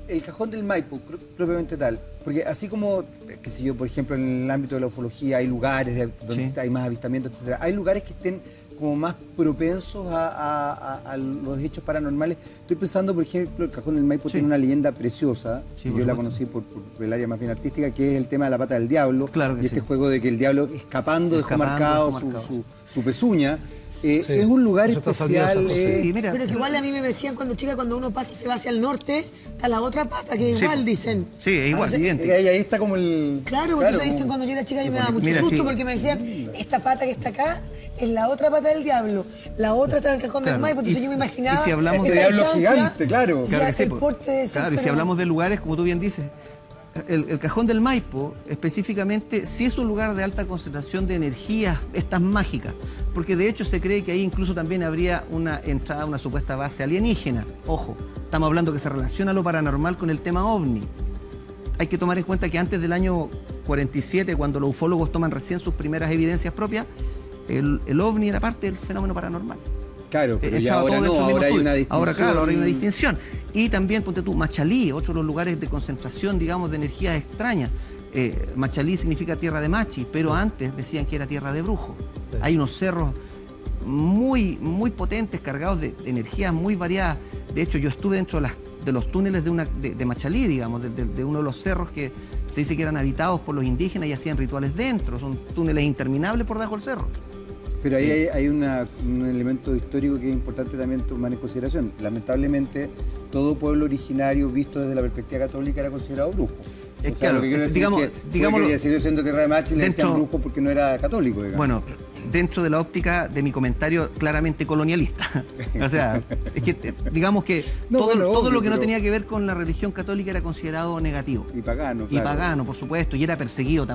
el Cajón del Maipo, propiamente tal, porque así como, qué sé yo, por ejemplo, en el ámbito de la ufología hay lugares donde hay más avistamientos, etcétera, hay lugares que estén como más propensos a los hechos paranormales. Estoy pensando, por ejemplo, el Cajón del Maipo tiene una leyenda preciosa, yo la conocí por el área más bien artística, que es el tema de la pata del diablo, claro, y este juego de que el diablo escapando dejó marcado su pezuña. Es un lugar especial. Mira, pero que igual a mí me decían cuando uno pasa y se va hacia el norte, está la otra pata, que igual dicen. Sí, es igual, idéntico. Ahí está como el... Claro, porque entonces dicen, cuando yo era chica yo me daba mucho susto porque me decían, esta pata que está acá es la otra pata del diablo, la otra está en el Cajón del Maipo, entonces yo me imaginaba... Y si hablamos de diablo gigante, claro. Claro, y si hablamos de lugares, como tú bien dices, el Cajón del Maipo, específicamente, sí es un lugar de alta concentración de energías, estas mágicas, porque de hecho se cree que ahí incluso también habría una entrada a una supuesta base alienígena. Ojo, estamos hablando que se relaciona lo paranormal con el tema OVNI. Hay que tomar en cuenta que antes del año 47, cuando los ufólogos toman recién sus primeras evidencias propias, el OVNI era parte del fenómeno paranormal. Claro, pero ya ahora no, ahora hay una distinción. Ahora, claro, ahora hay una distinción. Y también, ponte tú, Machalí, otro de los lugares de concentración, digamos, de energías extrañas. Machalí significa tierra de Machi, pero antes decían que era tierra de brujo. Sí. Hay unos cerros muy, muy potentes, cargados de energías muy variadas. De hecho, yo estuve dentro de los túneles de Machalí, digamos, de uno de los cerros que se dice que eran habitados por los indígenas y hacían rituales dentro. Son túneles interminables por debajo del cerro. Pero ahí hay un elemento histórico que es importante también tomar en consideración. Lamentablemente, todo pueblo originario visto desde la perspectiva católica era considerado brujo. O sea, lo que quiero decir es que siguió siendo tierra de Machi, le decían brujo porque no era católico, digamos. Bueno, dentro de la óptica de mi comentario claramente colonialista. O sea, es que digamos que todo lo que no tenía que ver con la religión católica era considerado negativo. Y pagano, claro. Y pagano, por supuesto, y era perseguido también.